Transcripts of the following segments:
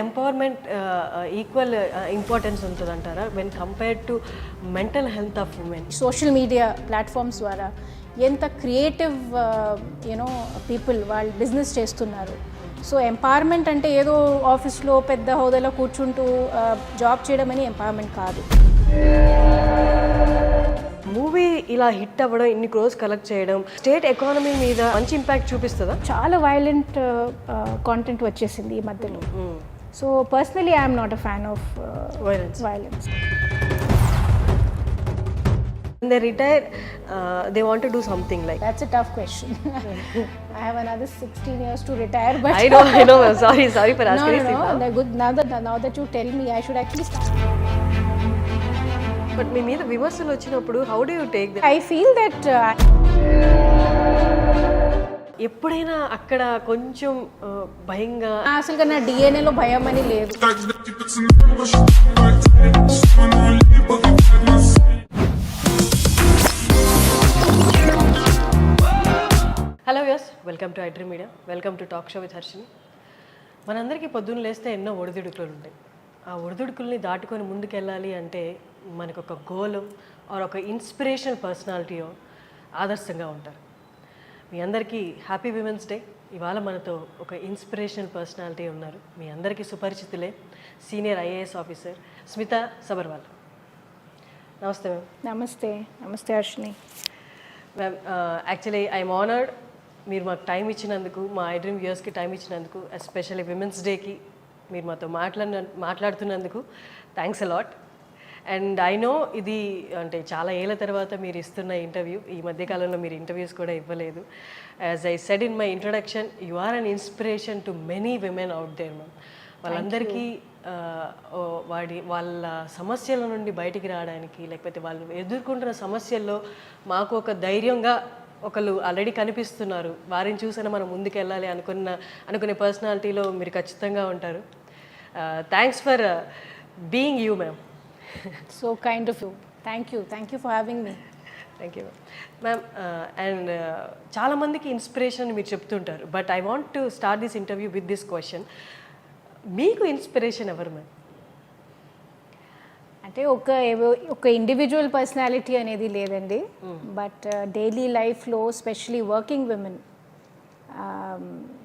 Empowerment equal importance ఉంటుందంటారా when compared to mental health of women? Social media platforms ద్వారా ఎంత creative people వాళ్ళు business చేస్తున్నారు. So empowerment అంటే ఏదో ఆఫీస్లో పెద్ద హోదాలో కూర్చుంటూ జాబ్ చేయడం అని ఎంపవర్మెంట్ కాదు. మూవీ ఇలా హిట్ అవ్వడం, ఇన్ని క్రోస్ కలెక్ట్ చేయడం స్టేట్ ఎకానమీ మీద మంచి ఇంపాక్ట్ చూపిస్తుందా? చాలా వైలెంట్ కాంటెంట్ వచ్చేసింది ఈ మధ్యలో. So personally I'm not a fan of violence. When they retire, they want to do something like. That's a tough question. I have another 16 years to retire, but I know. Sorry for asking. No. Good. Now that you tell me, I should actually start. But మీ మీద విమర్శలు వచ్చినప్పుడు how do you take that? I feel that ఎప్పుడైనా అక్కడ కొంచెం భయంగా, అసలు నా డిఎన్ఏలో భయం అని లేదు. Hello viewers, welcome to iDream media, welcome to talk show with Harshini. మనందరికీ పొద్దున్న లేస్తే ఎన్నో ఒడిదుడుకులు ఉంటాయి. ఆ ఒడిదుడుకుల్ని దాటుకొని ముందుకెళ్ళాలి అంటే మనకు ఒక గోల్ ఆర్ ఒక ఇన్స్పిరేషనల్ పర్సనాలిటీయో ఆదర్శంగా ఉంటారు. మీ అందరికీ హ్యాపీ విమెన్స్ డే. ఇవాళ మనతో ఒక ఇన్స్పిరేషనల్ పర్సనాలిటీ ఉన్నారు. మీ అందరికీ సుపరిచితులే, senior IAS officer Smita Sabharwal. నమస్తే మ్యామ్. నమస్తే Harshini ma'am. Actually I'm honoured, మీరు మాకు టైం ఇచ్చినందుకు, మా ఐడ్రీమ్ వ్యూయర్స్కి టైం ఇచ్చినందుకు, ఎస్పెషల్లీ విమెన్స్ డేకి మీరు మాతో మాట్లాడుతున్నందుకు thanks a lot. And I know ఇది అంటే చాలా ఏళ్ళ తర్వాత మీరు ఇస్తున్న ఇంటర్వ్యూ. ఈ మధ్యకాలంలో మీరు ఇంటర్వ్యూస్ కూడా ఇవ్వలేదు. As I said in my introduction, you are an inspiration to many women out there ma'am. వాళ్ళందరికీ వాళ్ళ సమస్యల నుండి బయటికి రావడానికి, లేకపోతే వాళ్ళు ఎదుర్కొంటున్న సమస్యల్లో మాకు ఒక ధైర్యంగా ఒకళ్ళు ఆల్రెడీ కనిపిస్తున్నారు, వారిని చూసినా మనం ముందుకెళ్ళాలి అనుకునే పర్సనాలిటీలో మీరు ఖచ్చితంగా ఉంటారు. Thanks for being you ma'am. So kind of you. Thank you for having me. Thank you ma'am. And చాలామందికి ఇన్స్పిరేషన్ మీరు చెప్తుంటారు, but I want to start this interview with this question. మీకు ఇన్స్పిరేషన్ ఎవరు మ్యామ్? అంటే ఒక individual personality అనేది లేదండి, but daily లైఫ్లో స్పెషలీ వర్కింగ్ విమెన్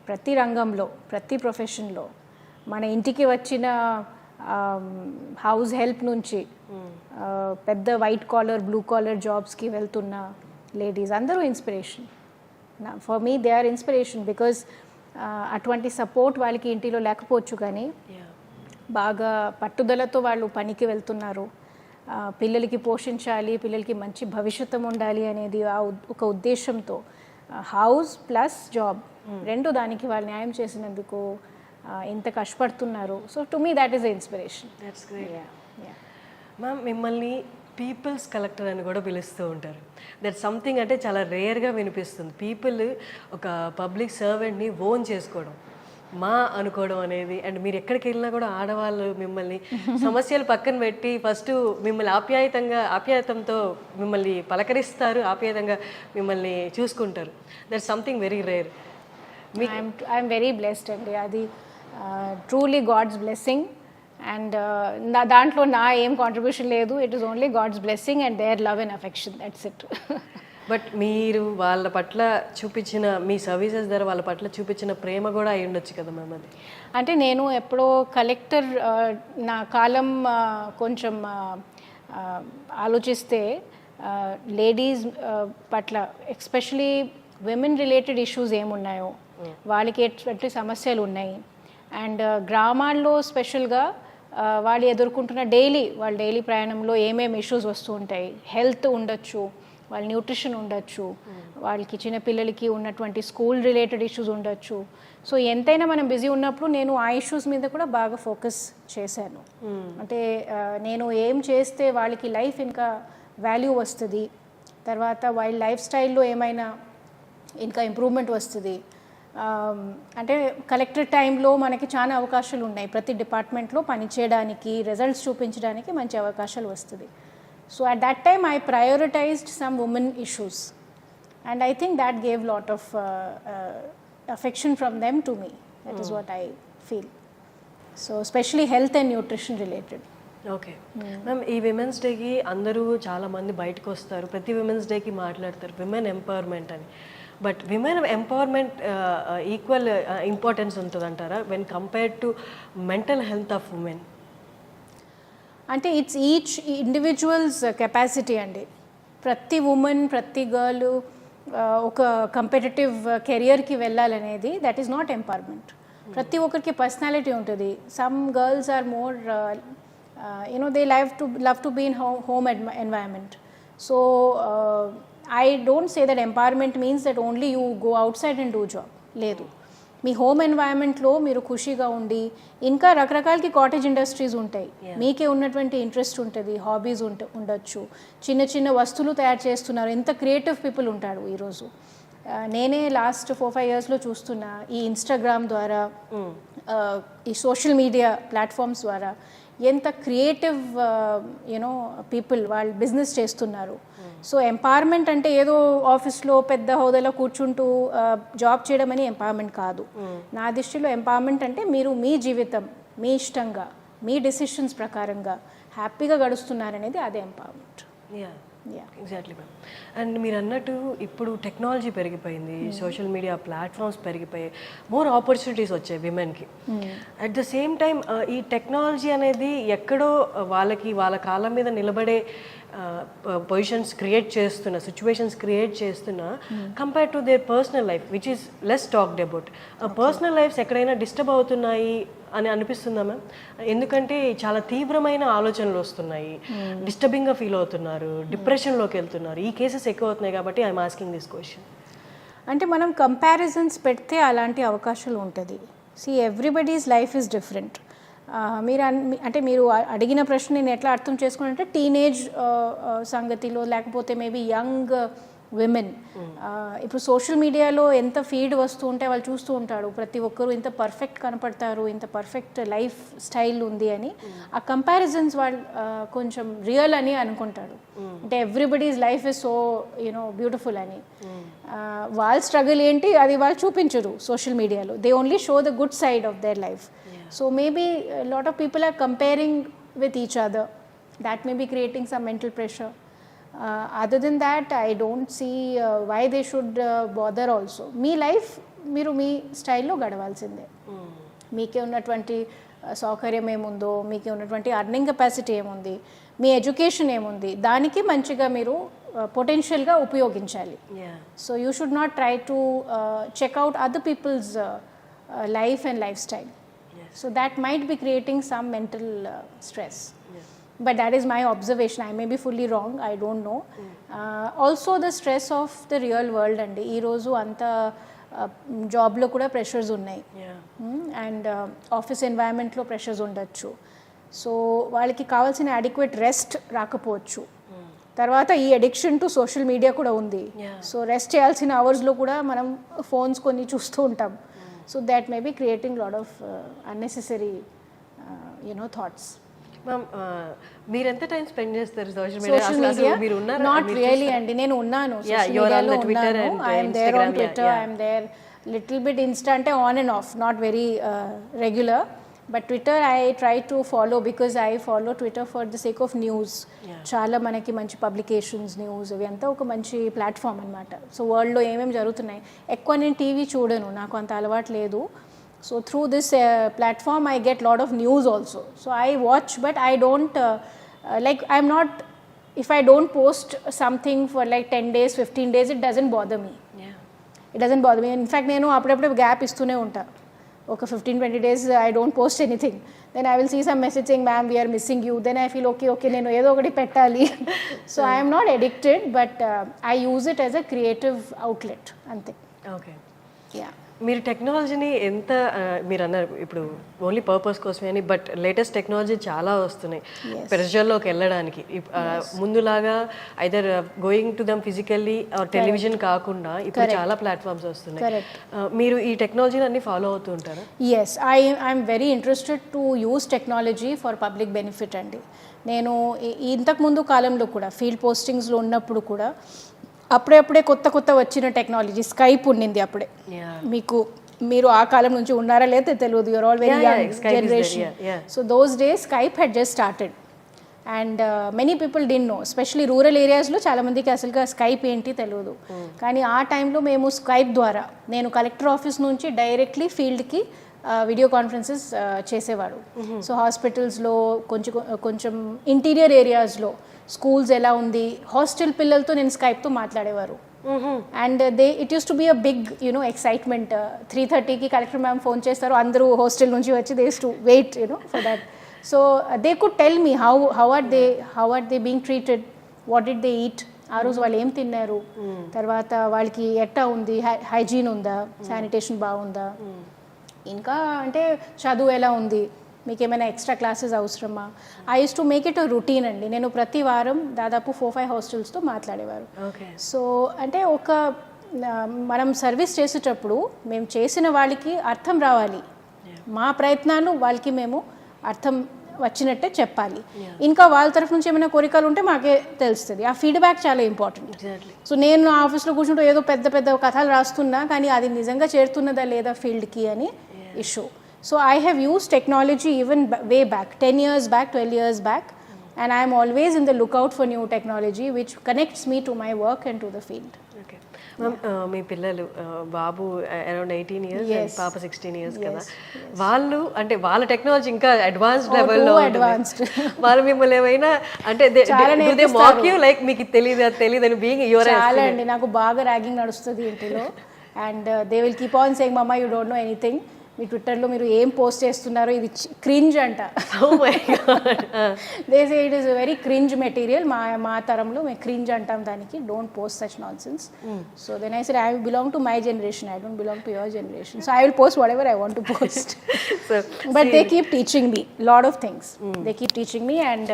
ప్రతి రంగంలో, ప్రతి ప్రొఫెషన్లో, మన ఇంటికి వచ్చిన హౌస్ హెల్ప్ నుంచి పెద్ద వైట్ కాలర్, బ్లూ కాలర్ జాబ్స్కి వెళ్తున్న లేడీస్ అందరూ inspiration. For me they are inspiration because అటువంటి సపోర్ట్ వాళ్ళకి ఇంటిలో లేకపోవచ్చు, కానీ బాగా పట్టుదలతో వాళ్ళు పనికి వెళ్తున్నారు. పిల్లలకి పోషించాలి, పిల్లలకి మంచి భవిష్యత్తు ఉండాలి అనేది ఒక ఉద్దేశంతో హౌస్ ప్లస్ జాబ్ రెండు దానికి వాళ్ళు న్యాయం చేసినందుకు ఎంత కష్టపడుతున్నారు. So to me that is the inspiration. That's great ma'am. మిమ్మల్ని పీపుల్స్ కలెక్టర్ అని కూడా పిలుస్తూ ఉంటారు. దట్ సంథింగ్ అంటే చాలా రేర్గా వినిపిస్తుంది. పీపుల్ ఒక పబ్లిక్ సర్వెంట్ని ఓన్ చేసుకోవడం, మా అనుకోవడం అనేది. అండ్ మీరు ఎక్కడికి వెళ్ళినా కూడా ఆడవాళ్ళు మిమ్మల్ని సమస్యలు పక్కన పెట్టి ఫస్ట్ మిమ్మల్ని ఆప్యాయతంతో మిమ్మల్ని పలకరిస్తారు, ఆప్యాయంగా మిమ్మల్ని చూసుకుంటారు. That something very rare. I'm very blessed అండి. అది ట్రూలీ గాడ్స్ బ్లెస్సింగ్. అండ్ దాంట్లో నా ఏం కాంట్రిబ్యూషన్ లేదు. It is only God's blessing and their love and affection. That's it. But మీరు వాళ్ళ పట్ల చూపించిన, మీ సర్వీసెస్ ద్వారా వాళ్ళ పట్ల చూపించిన ప్రేమ కూడా అయి ఉండొచ్చు కదా మ్యామ్. అది అంటే నేను ఎప్పుడో కలెక్టర్ నా కాలం కొంచెం ఆలోచిస్తే లేడీస్ పట్ల ఎస్పెషలీ విమెన్ రిలేటెడ్ ఇష్యూస్ ఏమున్నాయో, వాళ్ళకి ఎటువంటి సమస్యలు ఉన్నాయి, అండ్ గ్రామాల్లో స్పెషల్గా వాళ్ళు ఎదుర్కొంటున్న వాళ్ళ డైలీ ప్రయాణంలో ఏమేమి ఇష్యూస్ వస్తూ ఉంటాయి. హెల్త్ ఉండొచ్చు, వాళ్ళ న్యూట్రిషన్ ఉండొచ్చు, వాళ్ళకి చిన్నపిల్లలకి ఉన్నటువంటి స్కూల్ రిలేటెడ్ ఇష్యూస్ ఉండొచ్చు. సో ఎంతైనా మనం బిజీ ఉన్నప్పుడు నేను ఆ ఇష్యూస్ మీద కూడా బాగా ఫోకస్ చేశాను. అంటే నేను ఏం చేస్తే వాళ్ళకి లైఫ్ ఇంకా వాల్యూ వస్తుంది, తర్వాత వాళ్ళ లైఫ్ స్టైల్లో ఏమైనా ఇంకా ఇంప్రూవ్మెంట్ వస్తుంది. అంటే కలెక్టర్ టైంలో మనకి చాలా అవకాశాలు ఉన్నాయి. ప్రతి డిపార్ట్మెంట్లో పనిచేయడానికి, రిజల్ట్స్ చూపించడానికి మంచి అవకాశాలు వస్తుంది. So at that time I prioritized some women issues and I think that gave lot of affection from them to me. That is what I feel. So especially health and nutrition related. Okay ma'am, ఈ women's డేకి అందరూ చాలామంది బయటకు వస్తారు, ప్రతి women's డేకి మాట్లాడతారు women empowerment అని. But women empowerment equal importance ఉంటుందంటారా when compared to mental health of women? అంటే ఇట్స్ ఈచ్ ఇండివిజువల్స్ కెపాసిటీ అండి. ప్రతి ఉమెన్, ప్రతి గర్ల్ ఒక కంపిటేటివ్ కెరియర్కి వెళ్ళాలనేది దట్ ఈస్ నాట్ ఎంపవర్మెంట్. ప్రతి ఒక్కరికి పర్సనాలిటీ ఉంటుంది. Some girls are more they love to be in home environment. So I don't say that empowerment means that only you go outside and do job. లేదు, మీ home ఎన్వైరన్మెంట్లో మీరు ఖుషిగా ఉండి, ఇంకా రకరకాలకి cottage industries ఉంటాయి, మీకే ఉన్నటువంటి ఇంట్రెస్ట్ ఉంటుంది, hobbies ఉండొచ్చు, చిన్న చిన్న వస్తువులు తయారు చేస్తున్నారు, ఎంత క్రియేటివ్ పీపుల్ ఉంటాడు ఈరోజు. నేనే లాస్ట్ 4-5 yearsలో చూస్తున్నా, ఈ ఇన్స్టాగ్రామ్ ద్వారా, ఈ సోషల్ మీడియా ప్లాట్ఫామ్స్ ద్వారా ఎంత క్రియేటివ్ పీపుల్ వాళ్ళు బిజినెస్ చేస్తున్నారు. సో ఎంపవర్మెంట్ అంటే ఏదో ఆఫీస్లో పెద్ద హోదాలో కూర్చుంటూ జాబ్ చేయడం అని ఎంపవర్మెంట్ కాదు. నా దృష్టిలో ఎంపవర్మెంట్ అంటే మీరు మీ జీవితం మీ ఇష్టంగా, మీ డెసిషన్స్ ప్రకారంగా హ్యాపీగా గడుస్తున్నారనేది అదే ఎంపవర్మెంట్. Exactly ma'am. అండ్ మీరు అన్నట్టు ఇప్పుడు టెక్నాలజీ పెరిగిపోయింది, సోషల్ మీడియా ప్లాట్ఫామ్స్ పెరిగిపోయాయి, మోర్ ఆపర్చునిటీస్ వచ్చాయి విమెన్కి. అట్ ద సేమ్ టైం ఈ టెక్నాలజీ అనేది ఎక్కడో వాళ్ళ కాళ్ళ మీద నిలబడే పొజిషన్స్ క్రియేట్ చేస్తున్న, సిచ్యువేషన్స్ క్రియేట్ చేస్తున్న compare to their personal life which is less talked about. Personal lives ఎక్కడైనా డిస్టర్బ్ అవుతున్నాయి అని అనిపిస్తుందా మ్యామ్? ఎందుకంటే చాలా తీవ్రమైన ఆలోచనలు వస్తున్నాయి, డిస్టర్బింగ్గా ఫీల్ అవుతున్నారు, డిప్రెషన్లోకి వెళ్తున్నారు, ఈ కేసెస్ ఎక్కువ అవుతున్నాయి కాబట్టి ఐఎమ్ ఆస్కింగ్ దిస్ క్వశ్చన్. అంటే మనం కంపారిజన్స్ పెడితే అలాంటి అవకాశాలు ఉంటుంది. Everybody's life is different. మీరు అడిగిన ప్రశ్న నేను ఎట్లా అర్థం చేసుకున్నానంటే, టీనేజ్ సంగతిలో లేకపోతే మేబీ యంగ్ విమెన్ ఇప్పుడు సోషల్ మీడియాలో ఎంత ఫీడ్ వస్తూ ఉంటే వాళ్ళు చూస్తూ ఉంటాడు, ప్రతి ఒక్కరు ఇంత పర్ఫెక్ట్ కనపడతారు, ఇంత పర్ఫెక్ట్ లైఫ్ స్టైల్ ఉంది అని ఆ కంపారిజన్స్ వాళ్ళు కొంచెం రియల్ అని అనుకుంటాడు. అంటే everybody's life is so beautiful అని. వాళ్ళ స్ట్రగుల్ ఏంటి అది వాళ్ళు చూపించరు సోషల్ మీడియాలో. They only show the good side of their life. So maybe a lot of people are comparing with each other. That may be creating some mental pressure. Other than that, I don't see why they should bother also. Me life మీరు మీ స్టైల్లో గడవాల్సిందే. మీకే ఉన్నటువంటి సౌకర్యం ఏముందో, మీకే ఉన్నటువంటి earning capacity ఏముంది, మీ education ఏముంది, దానికి మంచిగా మీరు పొటెన్షియల్గా ఉపయోగించాలి. So you should not try to check out other people's life and life style. So that might be creating some mental stress. But that is my observation. I may be fully wrong. I don't know. Also the stress of the real world and ee roju anta job lo kuda pressures unnai. And office environment lo pressures undachu. So వాళ్ళకి కావాల్సిన adequate rest రాకపోవచ్చు. తర్వాత ఈ addiction to social media కూడా ఉంది. So rest చేయాల్సిన అవర్స్లో కూడా మనం ఫోన్స్ కొన్ని చూస్తూ ఉంటాం. So that may be creating a lot of unnecessary, thoughts. Ma'am, మీరు ఎంత టైం స్పెండ్ చేస్తారు సోషల్ మీడియా? Social media? మీరు ఉన్నారా? Not really అండి. నేను ఉన్నాను social media లో ఉన్నాను. I am there on Twitter. I am there little bit Insta అంటే on and off, not very regular. But Twitter I try to follow because I follow Twitter for the sake of news. చాలా మనకి మంచి publications, news అవి అంతా ఒక మంచి platform అనమాట. So వరల్డ్లో ఏమేమి జరుగుతున్నాయి, ఎక్కువ నేను టీవీ చూడను, నాకు అంత అలవాటు లేదు. So through this platform I get lot of news also. So I watch but I don't like I'm not, if I don't post something for like 10 days 15 days it doesn't bother me. It doesn't bother me. In fact నేను అప్పుడప్పుడు gap ఇస్తూనే ఉంటా. ఒక 15-20 days I don't post anything. Then I will see some message saying ma'am we are missing you. Then I feel okay నేను ఏదో ఒకటి పెట్టాలి. So I am not addicted but I use it as a creative outlet అంతే. Okay. Yeah. మీరు టెక్నాలజీని ఎంత మీరు అన్నారు ఇప్పుడు ఓన్లీ పర్పస్ కోసమే అని, బట్ లేటెస్ట్ టెక్నాలజీ చాలా వస్తున్నాయి ప్రెషర్లోకి వెళ్ళడానికి. ముందులాగా either going to them physically television కాకుండా ఇప్పుడు చాలా ప్లాట్ఫామ్స్ వస్తున్నాయి. మీరు ఈ టెక్నాలజీని అన్ని ఫాలో అవుతూ ఉంటారా? Yes, I'm very interested to use technology for public benefit అండి. నేను ఇంతకుముందు కాలంలో కూడా ఫీల్డ్ పోస్టింగ్స్లో ఉన్నప్పుడు కూడా అప్పుడే కొత్త వచ్చిన టెక్నాలజీ స్కైప్ ఉండింది అప్పుడే. మీరు ఆ కాలం నుంచి ఉన్నారా లేదా తెలియదు, you're all very young generation. So those days Skype had just started and many people did no, especially rural ఏరియాస్లో చాలామందికి అసలుగా స్కైప్ ఏంటి తెలియదు. కానీ ఆ టైంలో మేము స్కైప్ ద్వారా నేను కలెక్టర్ ఆఫీస్ నుంచి డైరెక్ట్లీ ఫీల్డ్కి వీడియో కాన్ఫరెన్సెస్ చేసేవాడు. సో హాస్పిటల్స్లో కొంచెం ఇంటీరియర్ ఏరియాస్లో స్కూల్స్ ఎలా ఉంది, హాస్టల్ పిల్లలతో నేను స్కైప్తో మాట్లాడేవారు. And it used to be a big excitement. 3:30కి కలెక్టర్ మ్యామ్ ఫోన్ చేస్తారు, అందరూ హాస్టల్ నుంచి వచ్చి they to wait for that. So they could tell me how are they being treated, what did they eat, ఆ రోజు వాళ్ళు ఏం తిన్నారు, తర్వాత వాళ్ళకి ఎట్టా ఉంది, హైజీన్ ఉందా, శానిటేషన్ బాగుందా, ఇంకా అంటే చదువు ఎలా ఉంది, మీకు ఏమైనా ఎక్స్ట్రా క్లాసెస్ అవసరమా. I use to make it a routine అండి. నేను ప్రతి వారం దాదాపు 4-5 హాస్టల్స్తో మాట్లాడేవారు. సో అంటే మనం సర్వీస్ చేసేటప్పుడు మేము చేసిన వాళ్ళకి అర్థం రావాలి, మా ప్రయత్నాలు వాళ్ళకి మేము అర్థం వచ్చినట్టే చెప్పాలి. ఇంకా వాళ్ళ తరఫు నుంచి ఏమైనా కోరికలు ఉంటే మాకే తెలుస్తుంది. ఆ ఫీడ్బ్యాక్ చాలా ఇంపార్టెంట్. సో నేను ఆఫీస్లో కూర్చుంటూ ఏదో పెద్ద కథలు రాస్తున్నా, కానీ అది నిజంగా చేరుతున్నదా లేదా ఫీల్డ్కి అని issue. So I have used technology even way back, 10 years back, 12 years back, and I am always in the lookout for new technology which connects me to my work and to the field. Okay. మీ పిల్లలు బాబు around 18 years and పాప 16 years కదా, వాళ్ళు అంటే వాళ్ళ technology ఇంకా advanced లెవెల్లో advanced. వాళ్ళు మిమ్మల్ని ఏమైనా అంటే దే మాక్ యూ లైక్ మీకు తెలియదని బీయింగ్ యువర్. చాలా అండి, నాకు బాగా ర్యాగింగ్ నడుస్తుంది ఇంటిలో. And they will keep on saying mamma you don't know anything, మీ ట్విట్టర్లో మీరు ఏం పోస్ట్ చేస్తున్నారో ఇది క్రింజ్ అంట. They say it is very cringe material, మా తరంలో మేము క్రింజ్ అంటాం దానికి, don't post such nonsense. So then I said I belong to my generation, I don't belong to your generation, so I will post whatever I want to post. But they keep teaching me lot of things, they keep teaching me and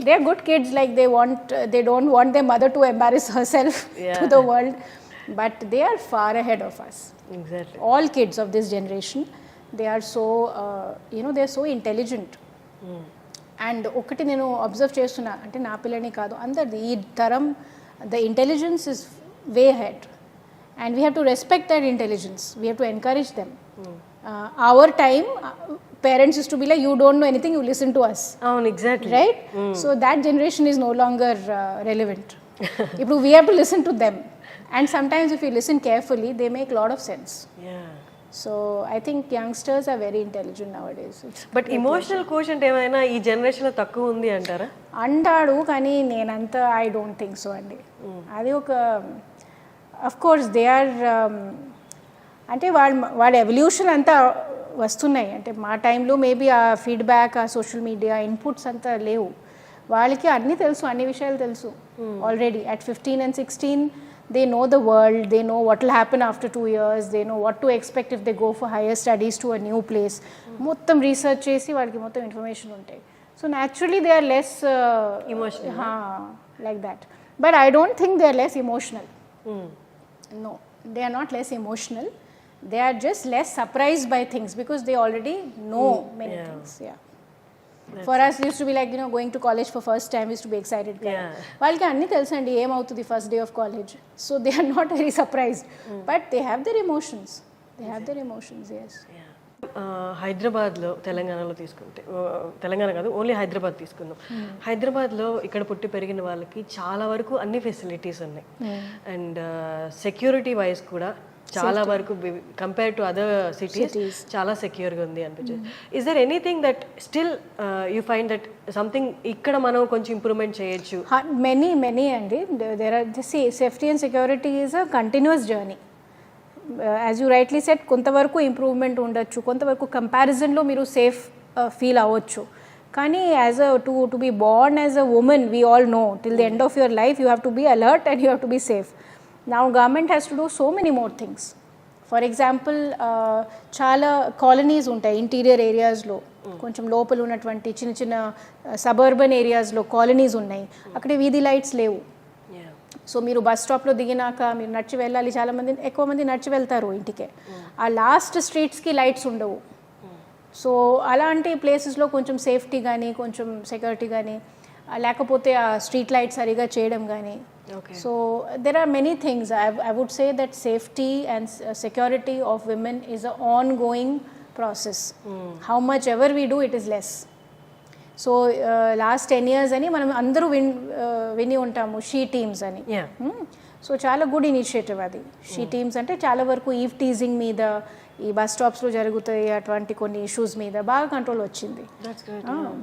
they are good kids, like they don't want their mother to embarrass herself to the world, but they are far ahead of us. Exactly. All kids of this generation, they are so they are so intelligent. And ఒకటి నేను observe చేస్తున్నా, అంటే నా పిల్లని కాదు అందరిది ఈ తరం, the intelligence is way ahead and we have to respect that intelligence, we have to encourage them. Our time parents used to be like, you don't know anything, you listen to us. Exactly. Right? So that generation is no longer relevant. ఇప్పుడు we have to listen to them. And sometimes if you listen carefully, they make a lot of sense. Yeah. So I think youngsters are very intelligent nowadays. But emotional quotient ఏమైనా ఈ జనరేషన్లో తక్కువ ఉంది అంటారా? అంటాడు, కానీ నేనంతా ఐ డోంట్ థింక్ సో అండి. అది ఒక అఫ్ కోర్స్ దే ఆర్ అంటే వాళ్ళ ఎవల్యూషన్ అంతా వస్తున్నాయి. అంటే మా టైంలో మేబీ ఆ ఫీడ్బ్యాక్, ఆ సోషల్ మీడియా ఇన్పుట్స్ అంతా లేవు. వాళ్ళకి అన్నీ తెలుసు, అన్ని విషయాలు తెలుసు already. At 15 and 16 they know the world, they know what will happen after 2 years, they know what to expect if they go for higher studies to a new place. మొత్తం research చేసి వాళ్ళకి మొత్తం ఇన్ఫర్మేషన్ ఉంటాయి. So naturally they are less emotional, like that. But I don't think they are less emotional. No, they are not less emotional, they are just less surprised by things because they already know many things. For us it used to be like going to college for first time, we used to be excited. వాళ్ళకి అన్నీ తెలుసండి ఏమవుతుంది first day of college. So they are not very surprised, but they have their emotions, yes. హైదరాబాద్లో తెలంగాణలో తీసుకుంటే, తెలంగాణ కాదు only Hyderabad తీసుకుందాం. హైదరాబాద్లో ఇక్కడ పుట్టి పెరిగిన వాళ్ళకి చాలా వరకు అన్ని ఫెసిలిటీస్ ఉన్నాయి అండ్ సెక్యూరిటీ వైజ్ కూడా చాలా వరకు కంపేర్ టు అదర్ సిటీస్ చాలా సెక్యూర్గా ఉంది అనిపించింది. Is their anything that still you find that something ఇక్కడ మనం కొంచెం ఇంప్రూవ్మెంట్ చేయొచ్చు? మెనీ అండి. There are safety and security is a continuous journey. As you rightly said, కొంతవరకు ఇంప్రూవ్మెంట్ ఉండొచ్చు, కొంతవరకు కంపారిజన్లో మీరు సేఫ్ ఫీల్ అవ్వచ్చు. కానీ as to be born as a woman, we all know till the end of your life you have to be alert and you have to be safe. Now government has to do so many more things. For example, చాలా colonies ఉంటాయి interior ఏరియాస్లో, కొంచెం లోపల ఉన్నటువంటి చిన్న suburban ఏరియాస్లో colonies ఉన్నాయి, అక్కడ వీధి లైట్స్ లేవు. సో మీరు బస్ స్టాప్లో దిగినాక మీరు నడిచి వెళ్ళాలి, ఎక్కువ మంది నడిచి వెళ్తారు ఇంటికే, ఆ లాస్ట్ స్ట్రీట్స్కి లైట్స్ ఉండవు. సో అలాంటి ప్లేసెస్లో కొంచెం సేఫ్టీ కానీ కొంచెం సెక్యూరిటీ కానీ లేకపోతే ఆ స్ట్రీట్ లైట్ సరిగా చేయడం కానీ Okay. So there are many things. I would say that safety and security of women is an ongoing process. How much ever we do, it is less. So last 10 years అని మనం అందరూ విని ఉంటాము she teams అని. So చాలా good initiative అది. She teams అంటే చాలా వరకు ఈవ్ టీజింగ్ మీద, ఈ బస్ స్టాప్స్లో జరుగుతాయి అటువంటి కొన్ని ఇష్యూస్ మీద బాగా కంట్రోల్ వచ్చింది.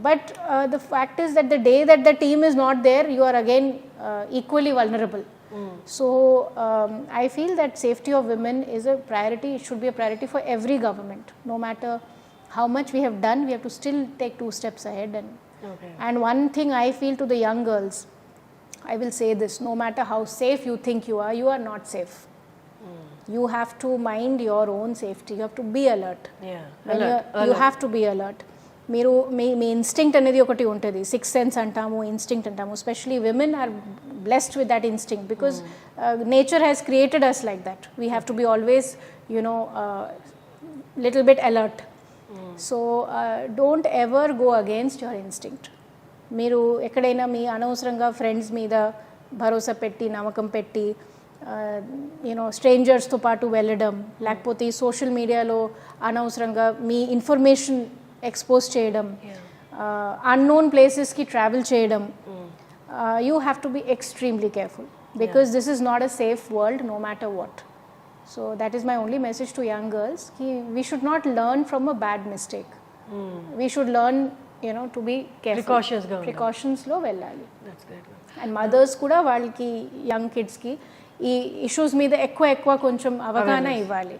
But the fact is that the day that the team is not there, you are again equally vulnerable. So I feel that safety of women is a priority. It should be a priority for every government. No matter how much we have done, we have to still take 2 steps ahead. And one thing I feel to the young girls, I will say this: no matter how safe you think you are not safe. You have to mind your own safety. You have to be alert. You have to be alert. మీరు మీ instinct అనేది ఒకటి ఉంటుంది, 6th sense అంటాము, instinct అంటాము. Especially women are blessed with that instinct because nature has created us like that. We have to be always little bit alert. So don't ever go against your instinct. మీరు ఎక్కడైనా మీ అనవసరంగా friends మీద భరోసా పెట్టి, నమ్మకం పెట్టి, స్ట్రేంజర్స్తో పాటు వెళ్ళడం, లేకపోతే ఈ సోషల్ మీడియాలో అనవసరంగా మీ ఇన్ఫర్మేషన్ ఎక్స్పోజ్ చేయడం, అన్నోన్ ప్లేసెస్కి ట్రావెల్ చేయడం, you have to be extremely careful because this is not a safe world no matter what. So that is my only message to young girls. We should not learn from a bad mistake. We should learn, to be careful. Precautions lo vellali. That's great. And mothers kuda valliki young kids ki ee issues meeda ekwa koncham avagana ivvali.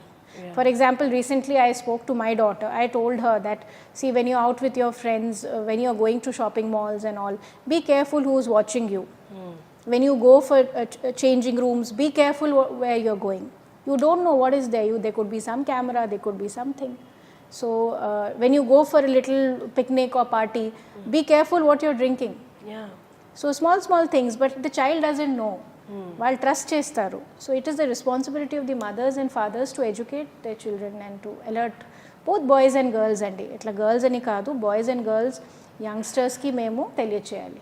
For example, recently I spoke to my daughter. I told her that, see, when you're out with your friends, when you're going to shopping malls and all, be careful who's watching you. When you go for changing rooms, be careful where you're going. You don't know what is there. There could be some camera, there could be something. So when you go for a little picnic or party, be careful what you're drinking. So small things, but the child doesn't know. While trust chestaru. So it is the responsibility of the mothers and fathers to educate their children and to alert both boys and girls andi. Itla girls ani kaadu, boys and girls, youngsters ki memo teliyacheyali.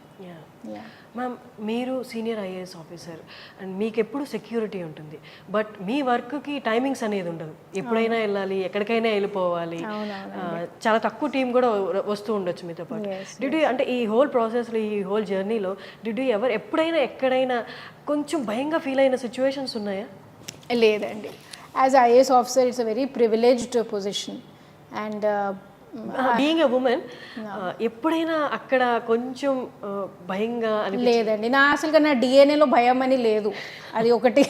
Ma'am, మీరు senior IAS officer and మీకు ఎప్పుడు security ఉంటుంది, but మీ వర్క్కి timings అనేది ఉండదు. ఎప్పుడైనా వెళ్ళాలి, ఎక్కడికైనా వెళ్ళిపోవాలి, చాలా తక్కువ టీం కూడా వస్తూ ఉండొచ్చు మీతో పాటు. డిడ్ యూ, అంటే ఈ హోల్ ప్రాసెస్లో, ఈ హోల్ జర్నీలో డిడ్ యూ ఎప్పుడైనా ఎక్కడైనా కొంచెం భయంగా ఫీల్ అయిన సిచ్యువేషన్స్ ఉన్నాయా? లేదండి. As IAS officer it's a very privileged position. And being a women, ఎప్పుడైనా అక్కడ కొంచెం భయంగా లేదండి. అసలుగా నా డిఎన్ఏలో భయం అని లేదు. అది ఒకటి,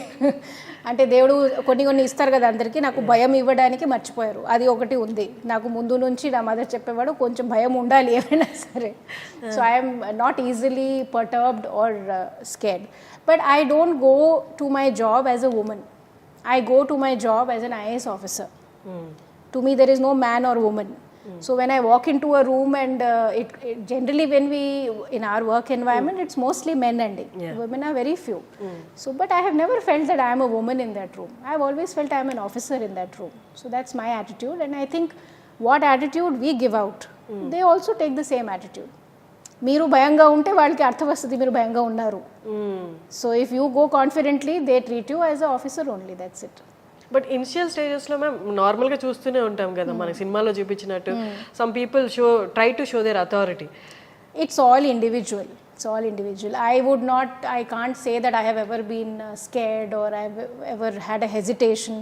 అంటే దేవుడు కొన్ని ఇస్తారు కదా అందరికీ, నాకు భయం ఇవ్వడానికి మర్చిపోయారు. అది ఒకటి ఉంది నాకు. ముందు నుంచి నా మదర్ చెప్పేవాడు, కొంచెం భయం ఉండాలి ఏమైనా సరే. So I'm not easily perturbed or scared. But I don't go to my job as a woman. I go to my job as an IAS officer. To me there is no man or woman. So when I walk into a room and it generally when we in our work environment it's mostly men and women are very few. So but I have never felt that I am a woman in that room. I have always felt I am an officer in that room. So that's my attitude, and I think what attitude we give out, they also take the same attitude. మీరు భయంగా ఉంటే వాళ్ళకి అర్థం వస్తుంది మీరు భయంగా ఉన్నారు. So if you go confidently, they treat you as an officer only. That's it. But initial స్టేజెస్లో మ్యామ్ నార్మల్గా చూస్తూనే ఉంటాం కదా, మనకి సినిమాలో చూపించినట్టు some people try to show their authority. It's all individual. I can't say that I have ever been scared or I have ever had a hesitation.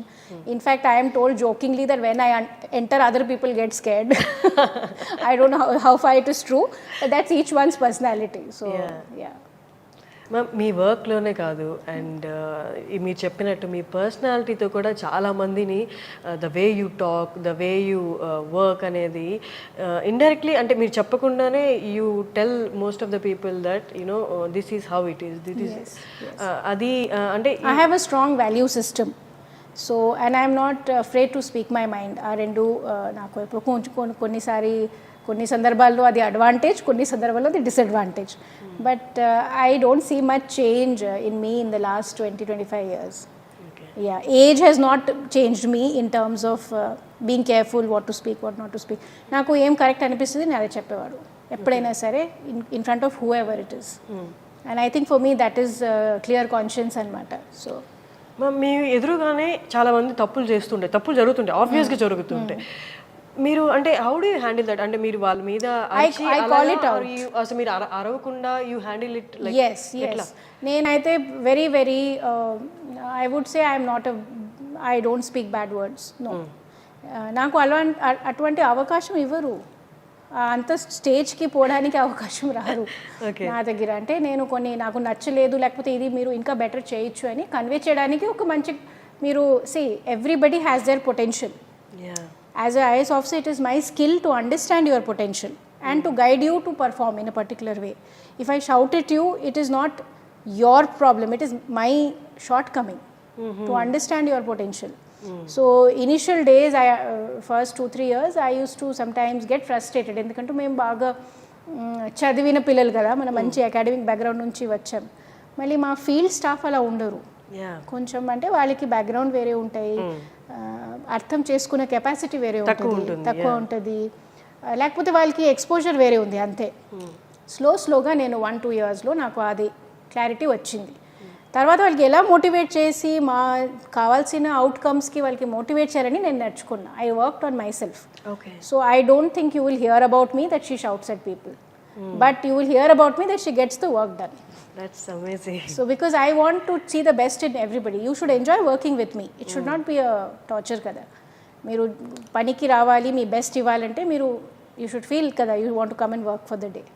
In fact, I am told jokingly that when I enter, other people get scared. I don't know how far it is true, but that's each one's personality. So yeah. Ma'am, మీ వర్క్లోనే కాదు and మీరు చెప్పినట్టు మీ పర్సనాలిటీతో కూడా చాలామందిని the way you talk, the way you work అనేది ఇండైరెక్ట్లీ, అంటే మీరు చెప్పకుండానే you tell most of the people that this is how it is, this is అది. అంటే I have a strong value system. So and I'm not afraid to speak my mind. ఆ రెండు నాకు ఎప్పుడు కొన్ని సందర్భాల్లో అది అడ్వాంటేజ్, కొన్ని సందర్భాల్లో అది disadvantage. But I don't see much change in me in the last 20-25 years. Yeah, age has not changed me in terms of being careful what to speak, what not to speak. నాకు ఏం correct అనిపిస్తుంది నేను అదే చెప్పేవాడు ఎప్పుడైనా సరే, in front of whoever it is. And I think for me that is clear conscience అనమాట. So మీ ఎదురుగానే చాలా మంది తప్పులు చేస్తుంటాయి, తప్పులు జరుగుతుంటాయి, ఆబ్వియస్గా జరుగుతుంటాయి. మీరు అంటే how do you handle that? అంటే మీరు వాళ్ళ మీద అరిచి అసలు మీరు అరవకుండా you handle it like? Yes నేనైతే very very I would say I'm not I don't speak bad words. No, నాకు అటువంటి అవకాశం ఇవ్వరు, అంత స్టేజ్కి పోవడానికి అవకాశం రారు నా దగ్గర. అంటే నేను కొన్ని నాకు నచ్చలేదు, లేకపోతే ఇది మీరు ఇంకా బెటర్ చేయొచ్చు అని కన్వే చేయడానికి ఒక మంచి మీరు see everybody has their potential. As a IAS officer, it is my skill to understand your potential and to guide you to perform in a particular way. If I shout at you, it is not your problem, it is my shortcoming to understand your potential. So initial days, first 2-3 years, I used to sometimes get frustrated. ఎందుకంటే మేము బాగా చదివిన పిల్లలు కదా, మన మంచి academic background నుంచి వచ్చాం. మళ్ళీ మా ఫీల్డ్ స్టాఫ్ అలా ఉండరు, కొంచెం అంటే వాళ్ళకి బ్యాక్గ్రౌండ్ వేరే ఉంటాయి, అర్థం చేసుకునే కెపాసిటీ వేరే ఉంటుంది, తక్కువ ఉంటుంది, లేకపోతే వాళ్ళకి ఎక్స్పోజర్ వేరే ఉంది అంతే. స్లోగా నేను 1-2 ఇయర్స్లో నాకు అది క్లారిటీ వచ్చింది. తర్వాత వాళ్ళకి ఎలా మోటివేట్ చేసి మా కావాల్సిన అవుట్కమ్స్కి వాళ్ళకి మోటివేట్ చేయాలని నేను నేర్చుకున్నా. I worked on my self. So I don't think you will hear about me that she shouts at people, but you will hear about me that she gets the work done. That's amazing. So because I want to see the best in everybody, you should enjoy working with me. It should not be a torture kada. Meeru paniki ravali mee best ivalante meeru you should feel kada you want to come and work for the day.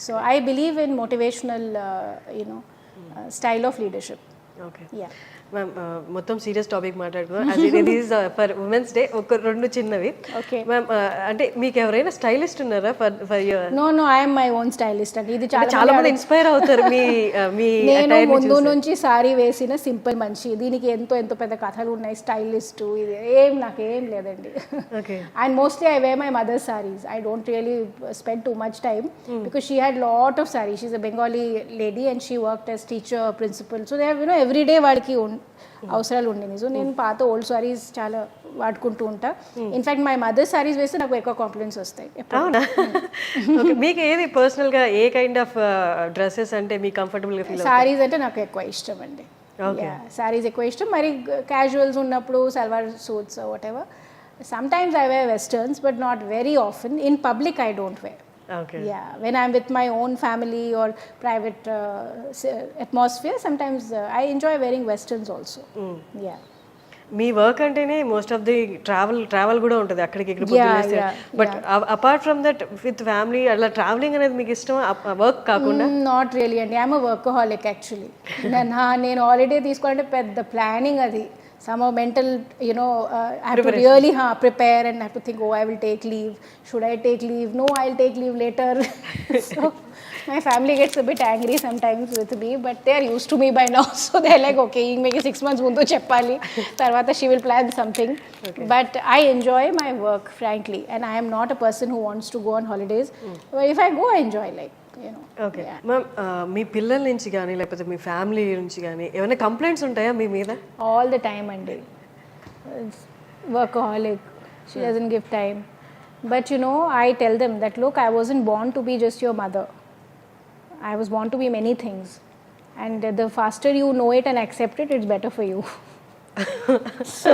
So great. I believe in motivational style of leadership. Okay. Ma'am మొత్తం serious topic మాట్లాడుకున్నాం. This for women's day ఒక 2 చిన్నవి. Ma'am అంటే మీకు ఎవరైనా stylist ఉన్నారా for your? No I am my own stylist అండి. ఇది చాలా మంది ఇన్స్పైర్ అవుతారు మీ నేను ముందు నుంచి సారీ వేసిన సింపుల్ మనిషి, దీనికి ఎంతో పెద్ద కథలు ఉన్నాయి, స్టైలిస్ట్ ఇది నాకేం లేదండి. And mostly I wear my mother saris. I don't really spend too much time because she had lot of saris. She is a Bengali lady and she worked as teacher, principal. So they have everyday వాడికి అవసరాలు ఉండేవి. So నేను పాత old saris చాలా వాడుకుంటూ ఉంటా. In fact my mother saris వేస్తే నాకు ఎక్కువ కాంప్లిమెంట్స్ వస్తాయి. మీకు ఏది పర్సనల్గా ఏ కైండ్ ఆఫ్ డ్రెస్సెస్ అంటే మీకు కంఫర్టబుల్గా ఫీల్? సారీస్ అంటే నాకు ఎక్కువ ఇష్టం అండి. సారీస్ ఎక్కువ ఇష్టం. మరి క్యాజువల్స్ ఉన్నప్పుడు salwar suits whatever. Sometimes I wear westerns but not very often. In public I don't wear. When I'm with my own family or private atmosphere, sometimes I enjoy wearing westerns also. Me work అంటేనే most of the travel కూడా ఉంటుంది అక్కడికి ఇక్కడ. But apart from that with family అలా travelling అనేది మీకు ఇష్టం work కాకుండా? నాట్ రియలీ అండి. I'm a workaholic actually. నేను హాలిడే తీసుకోవాలంటే పెద్ద ప్లానింగ్ అది. Somehow mental, I have to really prepare and I have to think, I will take leave. Should I take leave? No, I'll take leave later. So my family gets a bit angry sometimes with me, but they are used to me by now. So they're like, okay, make 6 months mundu cheppali. Tarvata she will plan something. But I enjoy my work, frankly. And I am not a person who wants to go on holidays. But if I go, I enjoy okay ma'am, మీ పిల్లల నుంచి కానీ లేకపోతే మీ family నుంచి కానీ ఏమైనా complaints ఉంటాయా మీ మీద? ఆల్ ద టైమ్ అండి. Workaholic, she doesn't give time. But I tell them that look, I wasn't born to be just your mother. I was born to be many things and the faster you know it and accept it, it's better for you. So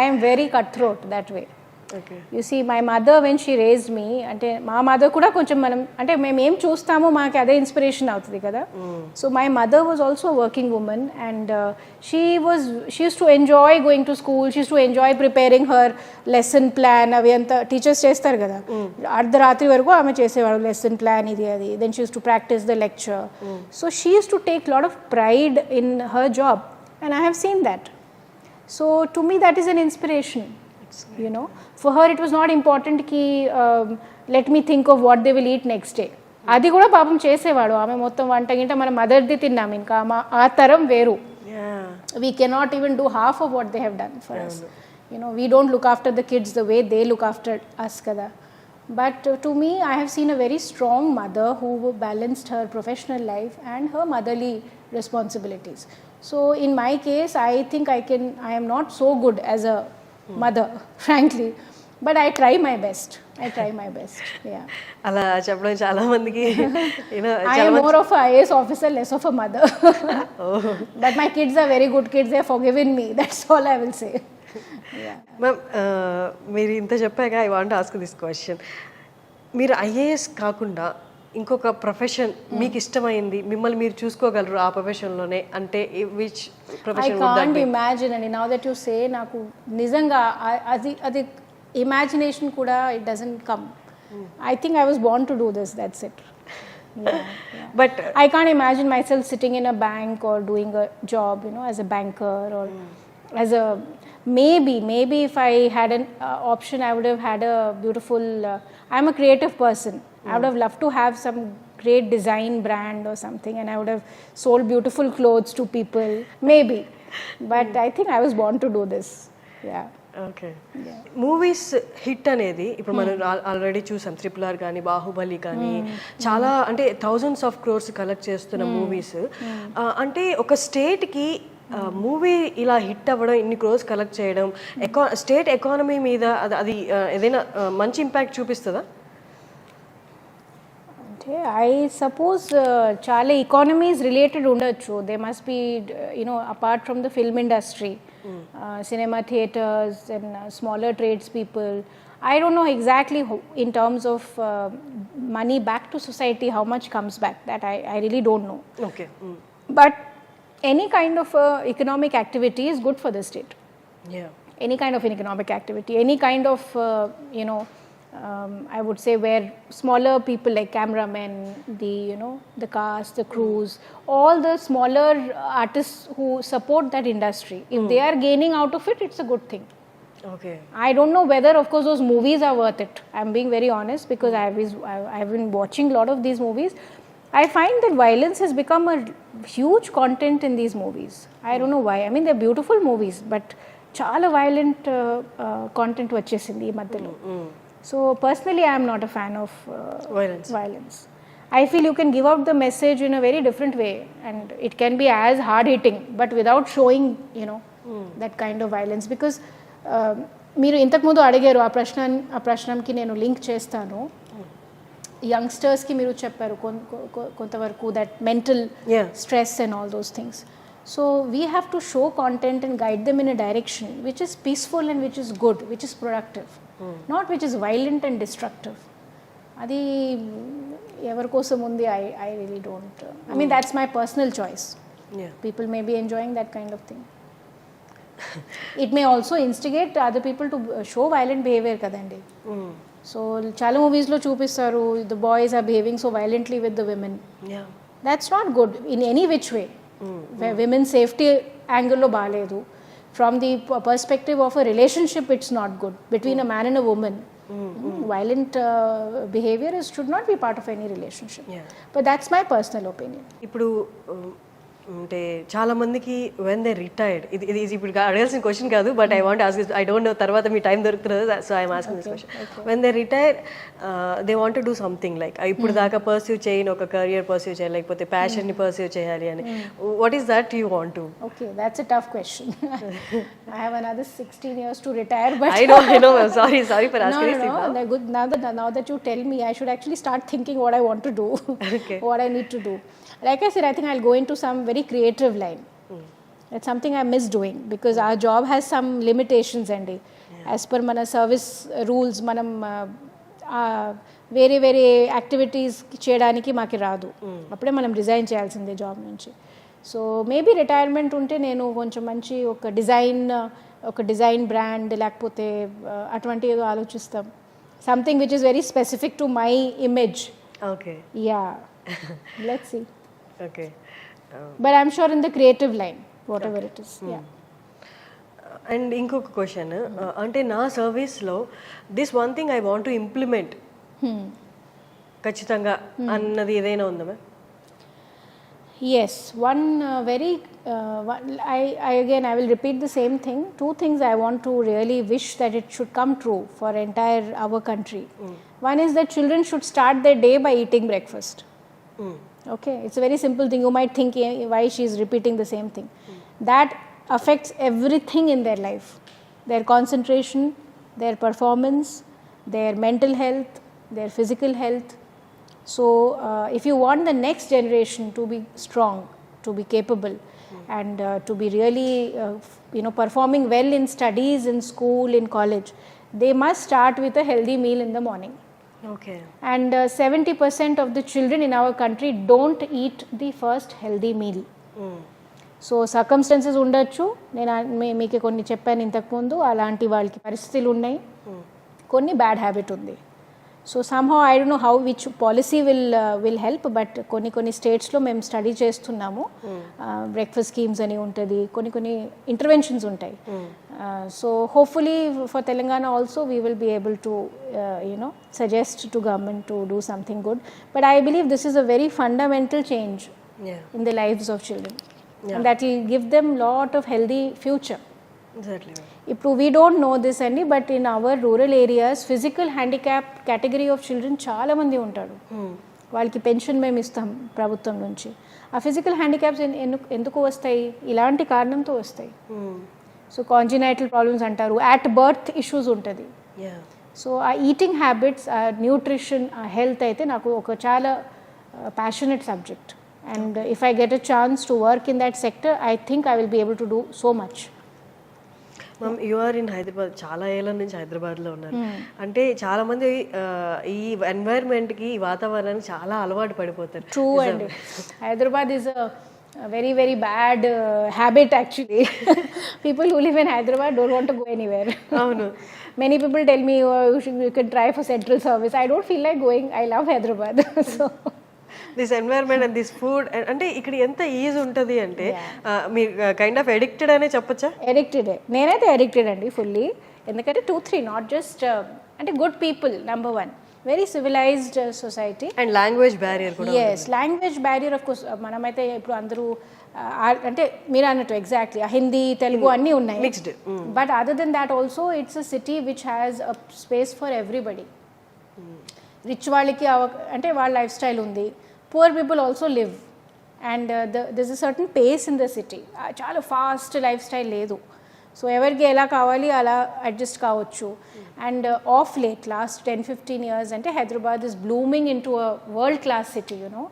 I am very cutthroat that way. You see my mother when she raised me, అంటే మా mother కూడా కొంచెం మనం అంటే మేము ఏం చూస్తామో మాకు అదే ఇన్స్పిరేషన్ అవుతుంది కదా. So my mother was also working women and she uses to enjoy going to school. She uses to enjoy preparing her lesson plan. అవి అంతా టీచర్స్ చేస్తారు కదా, అర్ధరాత్రి వరకు ఆమె చేసేవాడు లెసన్ ప్లాన్ ఇది అది. Then she uses to practice the lecture. So she uses to take lot of pride in her job and I have seen that. So to me that is an inspiration. For her it was not important ki let me think of what they will eat next day. అది కూడా పాపం చేసేవాడు. ఆమె మొత్తం వంట గింట మన మదర్ది తిన్నాం, ఇంకా ఆ తరం వేరు. We cannot even do half of what they have done for us. We don't look after the kids the way they look after us kada. But to me, I have seen a very strong mother who balanced her professional life and her motherly responsibilities. So in my case, I think I am not so good as a mother, frankly, But I try my best. Yeah. అలా చెప్పడం చాలా మందికి I am more of a IAS officer, less of a mother. But my kids are very good kids. They are forgiven me. That's all I will say. Yeah. Ma'am మీరు ఇంత చెప్పాక I want ask this question. మీరు IAS కాకుండా ఇంకొక profession మీకు ఇష్టమైంది, మిమ్మల్ని మీరు చూసుకోగలరు ఆ ప్రొఫెషన్లోనే అంటే which I profession? can't imagine, and now that you say, నాకు నిజంగా అది imagination కూడా it doesn't come. I think I was born to do this, that's it. Yeah. But I can't imagine myself sitting in a bank or doing a job, as a banker or as a maybe if I had an option, I would have had a beautiful I'm a creative person. I would have loved to have some great design brand or something, and I would have sold beautiful clothes to people, maybe. But I think I was born to do this. Yeah. Okay. Movies hit అనేది ఇప్పుడు మనం already చూసాం, RRR కానీ బాహుబలి కానీ చాలా అంటే thousands of crores collect చేస్తున్న movies. అంటే ఒక స్టేట్కి మూవీ ఇలా హిట్ అవ్వడం, ఇన్ని క్రోర్స్ కలెక్ట్ చేయడం స్టేట్ ఎకానమీ మీద అది ఏదైనా మంచి ఇంపాక్ట్ చూపిస్తుందా? అంటే ఐ సపోజ్ చాలా ఎకానమీస్ రిలేటెడ్ ఉండొచ్చు. They must be apart from the film industry, cinema theaters and smaller tradespeople. I don't know exactly in terms of money back to society, how much comes back. That I really don't know. Okay. But any kind of economic activity is good for the state. Yeah. Any kind of economic activity, any kind of I would say where smaller people like cameramen, the cast, the crews, all the smaller artists who support that industry, if they are gaining out of it, it's a good thing. Okay. I don't know whether, of course, those movies are worth it. I'm being very honest because I've been watching a lot of these movies. I find that violence has become a huge content in these movies. I don't know why. I mean, they're beautiful movies, but చాలా violent content వచ్చేసింది ఈ మధ్యలో. So personally, I am not a fan of violence. I feel you can give out the message in a very different way, and it can be as hard hitting, but without showing that kind of violence. Because మీరు ఇంతకుముందు అడిగారు, ఆ ప్రశ్నకి నేను link చేస్తాను. యంగ్స్టర్స్కి మీరు చెప్పారు కొంతవరకు that mental stress and all those things. So we have to show content and guide them in a direction which is peaceful and which is good, which is productive, not which is violent and destructive. Adi evar kosam undi, I really don't. I mean, that's my personal choice. Yeah. People may be enjoying that kind of thing. It may also instigate other people to show violent behavior kadandi. So chala movies lo chupistaru, the boys are behaving so violently with the women. Yeah. That's not good in any which way. Women's safety angle lo baaledu. From the perspective of a relationship, it's not good between a man and a woman. Violent behavior should not be part of any relationship. Yeah. But that's my personal opinion. ఇప్పుడు అంటే చాలా మందికి when they retired, ఇది ఇప్పుడు అడగాల్సిన question కాదు, but I want ask, I don't know తర్వాత మీ time దొరుకుతుంది, so I'm asking this question. When they retire they want to do something like ఇప్పుడు దాకా పర్స్యూ చేయని ఒక కెరియర్ పర్స్యూ చేయాలి, లేకపోతే ప్యాషన్ని పర్స్యూ చేయాలి అని, what is that you want to? Okay, that's a tough question. I have another 16 years to retire, but I know. Sorry for asking. No. Good. Now that you tell me, I should actually start thinking what I want to do, what I need to do. Like I said, I think I'll go into some very creative line. That's something I miss doing because our job has some limitations, and as per mana service rules, manam వేరే activities చేయడానికి మాకు రాదు. అప్పుడే మనం resign చేయాల్సిందే job నుంచి. So maybe retirement ఉంటే నేను కొంచెం మంచి ఒక డిజైన్ బ్రాండ్ లేకపోతే అటువంటి ఏదో ఆలోచిస్తాం, something which is very specific to my image. Okay. Yeah, let's see. Okay. But I'm sure in the creative line, whatever it is. Yeah. And ఇంకొక క్వశ్చన్, అంటే నా సర్వీస్లో this one thing I want to implement ఖచ్చితంగా అన్నది ఏదైనా ఉందా ma'am? Yes, one very I will repeat the same thing. Two things I want to really wish that it should come true for entire our country. One is that children should start their day by eating breakfast. Okay, it's a very simple thing. You might think why she is repeating the same thing. That affects everything in their life, their concentration, their performance, their mental health, their physical health. So if you want the next generation to be strong, to be capable, and to be really performing well in studies, in school, in college, they must start with a healthy meal in the morning. Okay. And 70% of the children in our country don't eat the first healthy meal. So circumstances ఉండొచ్చు, నేను మీకు కొన్ని చెప్పాను ఇంతకుముందు, అలాంటి వాళ్ళకి పరిస్థితులు ఉన్నాయి, కొన్ని బ్యాడ్ హ్యాబిట్ ఉంది. So somehow I don't know how which policy will help, but కొన్ని స్టేట్స్లో మేము స్టడీ చేస్తున్నాము. బ్రేక్ఫాస్ట్ స్కీమ్స్ అని ఉంటుంది, కొన్ని ఇంటర్వెన్షన్స్ ఉంటాయి. So hopefully for Telangana also we will be able to suggest to government to do something good. But I believe this is a very fundamental change in the lifes of children. And that will give them lot of healthy future. Exactly. ఇప్పుడు we don't know this అండి, but in our rural areas physical handicap category of children చాలా మంది ఉంటారు. వాళ్ళకి pension మేము ఇస్తాం ప్రభుత్వం నుంచి. ఆ ఫిజికల్ హ్యాండిక్యాప్స్ ఎందుకు వస్తాయి? ఇలాంటి కారణంతో వస్తాయి. సో కాంజినైటల్ ప్రాబ్లమ్స్ అంటారు, అట్ బర్త్ ఇష్యూస్ ఉంటుంది. సో ఆ ఈటింగ్ హ్యాబిట్స్, ఆ న్యూట్రిషన్, ఆ హెల్త్ అయితే నాకు ఒక చాలా passionate subject. And if I get a chance to work in that sector, I think I will be able to do so much. Ma'am, you are in Hyderabad, చాలా ఏళ్ళ నుంచి హైదరాబాద్లో ఉన్నారు. అంటే చాలా మంది ఈ ఎన్వైర్న్మెంట్కి, ఈ వాతావరణానికి చాలా అలవాటు పడిపోతారు. ట్రూ అండి. Hyderabad is very very bad habit actually. People who live in Hyderabad don't want to go anywhere. అవును. Many people tell me, oh, you can try for central service. I don't feel like going. I love Hyderabad. So this environment and this food, అంటే ఇక్కడ ఎంత easy ఉంటుంది అంటే మీరు kind of addicted అనే చెప్పొచ్చా? ఎడిక్టెడే, నేనైతే ఎడిక్టెడ్ అండి ఫుల్లీ. ఎందుకంటే 2-3 నాట్ జస్ట్ అంటే good people, number 1, very civilized society. And language barrier కూడా. Yes, language barrier of course. మనమైతే ఇప్పుడు అందరూ అంటే మీరు అన్నట్టు ఎగ్జాక్ట్లీ హిందీ, తెలుగు అన్నీ ఉన్నాయి, mixed. But other than that also it's a city which has a space for everybody. Rich వాళ్ళకి అంటే వాళ్ళ లైఫ్ స్టైల్ ఉంది, poor people also live, and there's a certain pace in the city. చాలా fast life style లేదు. So ఎవరికి ఎలా కావాలి అలా అడ్జస్ట్ కావచ్చు. And of late last 10-15 years అంటే Hyderabad is blooming in to a world class city. You know,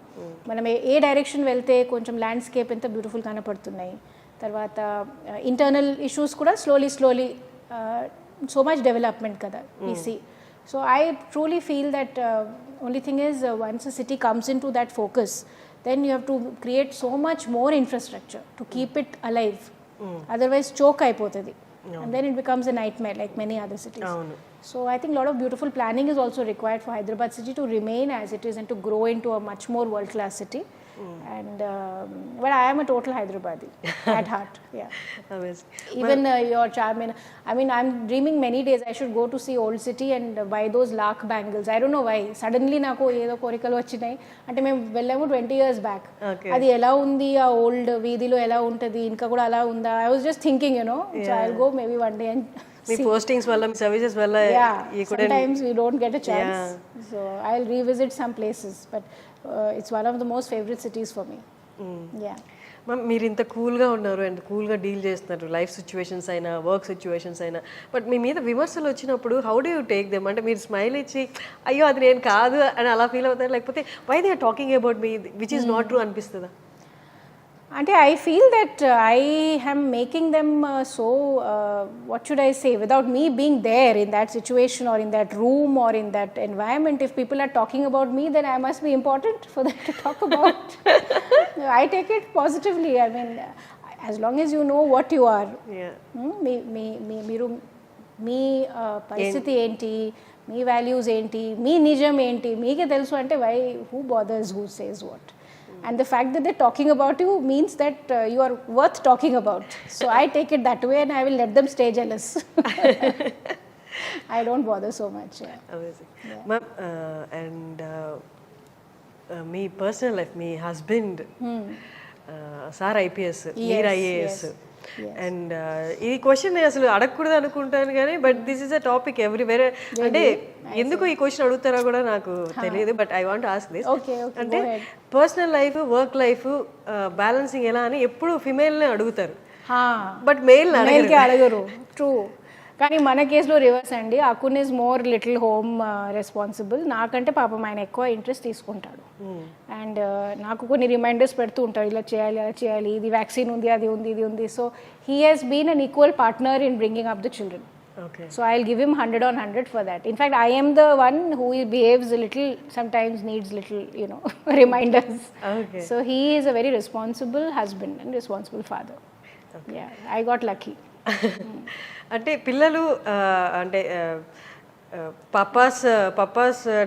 మనం ఏ direction వెళ్తే కొంచెం ల్యాండ్స్కేప్ ఎంత బ్యూటిఫుల్ కనపడుతున్నాయి. తర్వాత ఇంటర్నల్ ఇష్యూస్ కూడా స్లోలీ సో మచ్ డెవలప్మెంట్ కదా we see. So I truly feel that only thing is once a city comes into that focus, then you have to create so much more infrastructure to keep it alive. Otherwise choke అయిపోతుంది, and then it becomes a nightmare like many other cities. So I think a lot of beautiful planning is also required for Hyderabad city to remain as it is and to grow into a much more world class city. And but I am a total Hyderabadi at heart. Yeah, amazing. Even your charm, I mean I'm dreaming many days I should go to see old city and buy those lakh bangles. I don't know why suddenly నాకు ఏదో కోరికలు వచ్చినాయి. అంటే మేము వెళ్ళాము 20 years back. అది ఎలా ఉంది, ఆ ఓల్డ్ వీధిలో ఎలా ఉంటుంది, ఇంకా కూడా అలా ఉందా? I was just thinking, so I'll go maybe one day and me postings వల్ల, మీ సర్వీసెస్ వల్ల sometimes we don't get a chance. So I'll revisit some places, but it's one of the most favorite cities for me. Ma'am, మీరు ఇంత కూల్గా ఉన్నారు and కూల్గా deal చేస్తున్నారు life situations అయినా, work situations అయినా, బట్ మీ మీద విమర్శలు వచ్చినప్పుడు how do you take them? అంటే మీరు స్మైల్ ఇచ్చి అయ్యో అది నేను కాదు అని అలా ఫీల్ అవుతారు, లేకపోతే why they are talking about me which is not true అనిపిస్తుందా? అంటే I feel that I am making them what should I say, without me being there in that situation or in that room or in that environment, if people are talking about me, then I must be important for them to talk about. I take it positively. I mean, as long as you know what you are. మీరు మీ పరిస్థితి ఏంటి, మీ values ఏంటి, మీ నిజం ఏంటి మీకే తెలుసు అంటే who bothers who says what? And the fact that they're talking about you means that you are worth talking about. So I take it that way and I will let them stay jealous. I don't bother so much. Amazing. Ma'am, and మీ personal life, మీ husband sir IPS, మీరు IAS, అండ్ ఈ question అసలు అడగకూడదు అనుకుంటాను కానీ but this is a topic everywhere. అంటే ఎందుకు ఈ క్వశ్చన్ అడుగుతారో కూడా నాకు తెలియదు, but I want ask this. అంటే personal life, work life balancing ఎలా అని ఎప్పుడు ఫిమేల్ని అడుగుతారు, బట్ మేల్ని అడగరు. ట్రూ. కానీ మన కేసులో రివర్స్ అండి. Akun is more little home responsible. నాకంటే పాపం ఆయన ఎక్కువ ఇంట్రెస్ట్ తీసుకుంటాడు. అండ్ నాకు కొన్ని రిమైండర్స్ పెడుతూ ఉంటాడు, ఇలా చేయాలి అలా చేయాలి, ఇది వ్యాక్సిన్ ఉంది, అది ఉంది, ఇది ఉంది. So he has been an equal partner in bringing up the children. Okay. So I'll give him 100 on 100 for that. In fact, I am the one who behaves a little, sometimes needs little, reminders. Okay. So he is a very responsible husband and responsible father. Okay. Yeah, I got lucky. అంటే పిల్లలు అంటే Pappas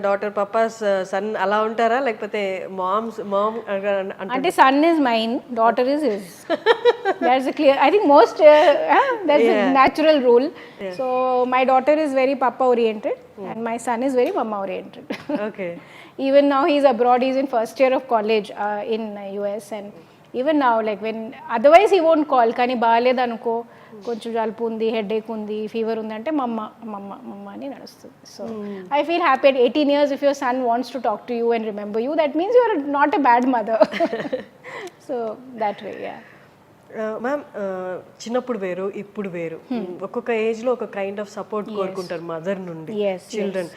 daughter Pappas sun అలా ఉంటారా, లేకపోతే mom అంటే son is mine, daughter is his. That's a clear, I think most that's a natural rule. So my daughter is very papa oriented and my son is very mama oriented. Okay. Even now he's abroad, he's in first year of college in US, and even now like when otherwise he won't call, కానీ బాగాలేదనుకో, కొంచెం జలుపు ఉంది, headache ఉంది, fever ఉంది అంటే మమ్మ మమ్మ మమ్మ అని నడుస్తుంది. So I feel happy at 18 years if your son wants to talk to you and remember you, that means you are not a bad mother. So that way, yeah. Ma'am, చిన్నప్పుడు వేరు ఇప్పుడు వేరు, ఒక్కొక్క ఏజ్ లో ఒక kind of support కోరుకుంటారు mother నుండి children.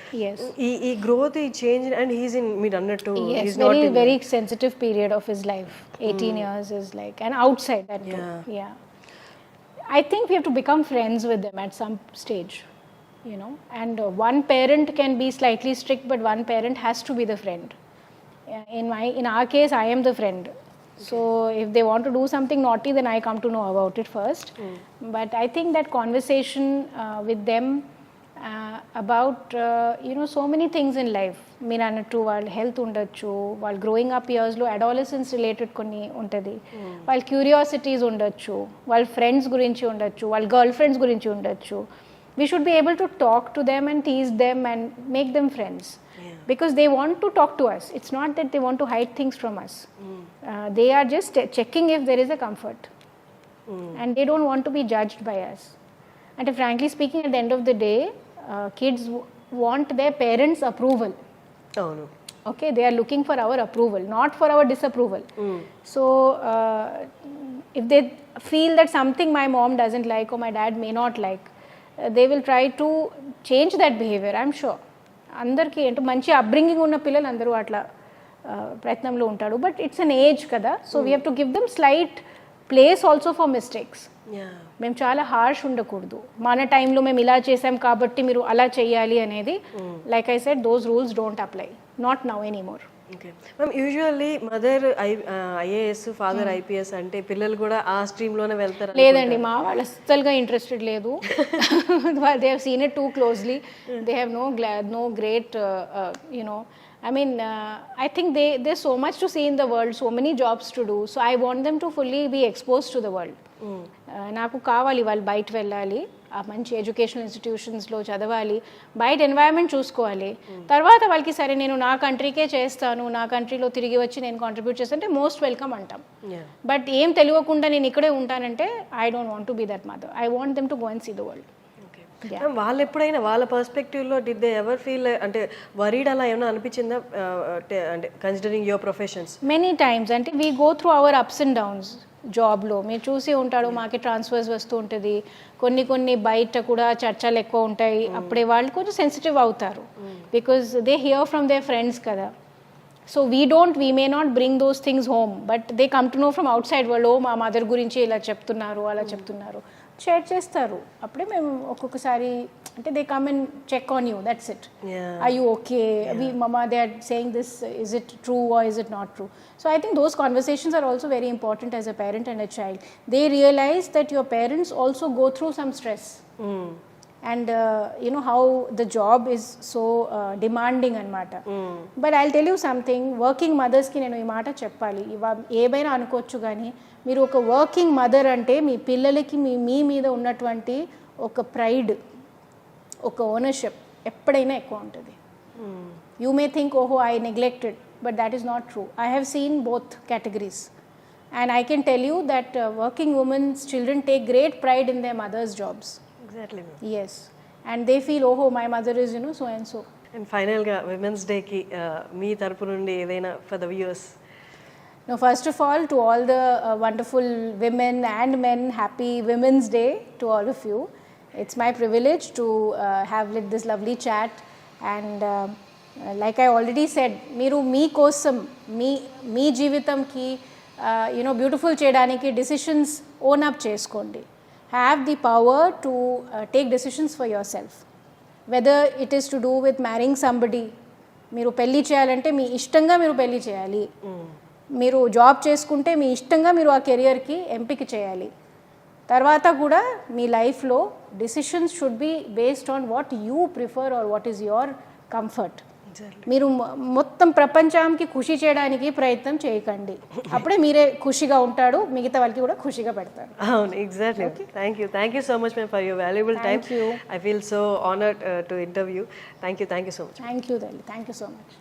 ఈ గ్రోత్, ఈ చేంజ్, అండ్ హీస్ ఇన్, మీరు అన్నట్టు very sensitive period of his life. 18 years is like, and outside that too. Yeah, I think we have to become friends with them at some stage, and one parent can be slightly strict, but one parent has to be the friend. In our case, I am the friend. So if they want to do something naughty, then I come to know about it first. But I think that conversation with them about so many things in life, మీరు అన్నట్టు వాళ్ళ health ఉండొచ్చు, వాళ్ళ growing up ఇయర్స్లో adolescence related కొన్ని ఉంటుంది, వాళ్ళ curiosities ఉండొచ్చు, వాళ్ళ ఫ్రెండ్స్ గురించి ఉండొచ్చు, వాళ్ళ గర్ల్ ఫ్రెండ్స్ గురించి ఉండొచ్చు. We should be able to talk to them and tease them and make them friends. Because they want to talk to us. It's not that they want to hide things from us. They are just checking if there is a comfort. And they don't want to be judged by us. And frankly speaking, at the end of the day, kids want their parents' approval. Oh, no. Okay, they are looking for our approval, not for our disapproval. So if they feel that something my mom doesn't like or my dad may not like, they will try to change that behavior, I'm sure. అందరికీ అంటే మంచి upbringing ఉన్న పిల్లలు అందరూ అట్లా ప్రయత్నంలో ఉంటాడు. But it's an age కదా, so we have to give them slight place also for mistakes. మేము చాలా హార్ష్ ఉండకూడదు, మన టైంలో మేము ఇలా చేసాం కాబట్టి మీరు అలా చేయాలి అనేది. Like I said, those rules don't apply, not now anymore. Okay ma'am, usually mother IAS, father IPS అంటే పిల్లలు కూడా ఆ స్ట్రీమ్లోనే వెళ్తారు? లేదండి, మా వాళ్ళు అస్సలుగా ఇంట్రెస్టెడ్ లేదు. They have seen it two closely. They have no great I mean, I think there's so much to see in the world, so many jobs to do. So I want them to fully be exposed to the world. నాకు కావాలి వాళ్ళు బయట వెళ్ళాలి, ఆ మంచి educational ఇన్స్టిట్యూషన్స్లో చదవాలి, బయట environment చూసుకోవాలి. తర్వాత వాళ్ళకి సరే నేను నా కంట్రీకే చేస్తాను, నా కంట్రీలో తిరిగి వచ్చి నేను కాంట్రిబ్యూట్ చేస్తానంటే మోస్ట్ వెల్కమ్ అంటాం. బట్ ఏం తెలియకుండా నేను ఇక్కడే ఉంటానంటే I don't want to be that mother. I want them to go and see the world. వాళ్ళు ఎప్పుడైనా వాళ్ళ పర్స్పెక్టివ్లో డిడ్ దే ఎవర్ ఫీల్ అంటే వరీడ్ అలా ఏమైనా అనిపించిందా, అంటే considering your professions? Many times. అంటే we go through our ups and downs జాబ్లో. మీరు చూసి ఉంటాడు, మాకే ట్రాన్స్ఫర్స్ వస్తూ ఉంటుంది, కొన్ని బయట కూడా చర్చలు ఎక్కువ ఉంటాయి. అప్పుడే వాళ్ళు కొంచెం సెన్సిటివ్ అవుతారు, because they hear from their friends కదా. So we may not bring those things home, but they come to know from outside world, ఓ మా మదర్ గురించి ఇలా చెప్తున్నారు అలా చెప్తున్నారు, షేర్ చేస్తారు. అప్పుడే మేము ఒక్కొక్కసారి అంటే they come and check on you, that's it. Are you okay, వి mama they are saying this, is it true or is it not true? So I think those conversations are also very important as a parent and a child. They realize that your parents also go through some stress. And how the job is so demanding anamata. But I'll tell you something, working mothers ki nenu ee maata cheppali, ఏమైనా అనుకోవచ్చు కానీ మీరు ఒక working mother అంటే మీ పిల్లలకి మీ మీద ఉన్నటువంటి ఒక ప్రైడ్, ఒక ఓనర్షిప్ ఎప్పుడైనా ఎక్కువ ఉంటుంది. యూ మే థింక్ ఓహో I neglected, but that is not true. I have seen both categories, and I can tell you that working women's children take great pride in their mother's jobs. Exactly. Yes, and they feel oh my mother is so and so. And final ga Women's Day ki mee tarpu nundi edaina for the viewers? No, first of all, to all the wonderful women and men, happy Women's Day to all of you. It's my privilege to have lit this lovely chat, and like I already said, మీరు మీకోసం మీ జీవితంకి beautiful చేయడానికి decisions own up చేసుకోండి. Have the power to take decisions for your self, whether it is to do with మ్యారింగ్ somebody. మీరు పెళ్ళి చేయాలంటే మీ ఇష్టంగా మీరు పెళ్ళి చేయాలి. మీరు జాబ్ చేసుకుంటే మీ ఇష్టంగా మీరు ఆ కెరియర్కి ఎంపిక చేయాలి. తర్వాత కూడా మీ లైఫ్లో decisions should be based on what you prefer or what is your comfort. మీరు మొత్తం ప్రపంచానికి ఖుషి చేయడానికి ప్రయత్నం చేయకండి. అప్పుడే మీరే ఖుషిగా ఉంటాడు, మిగతా వాళ్ళకి కూడా ఖుషిగా పెడతారు. అవును, exactly. Thank you so much ma'am for your valuable time. I feel so honoured to interview. Thank you so much. Thank you so much.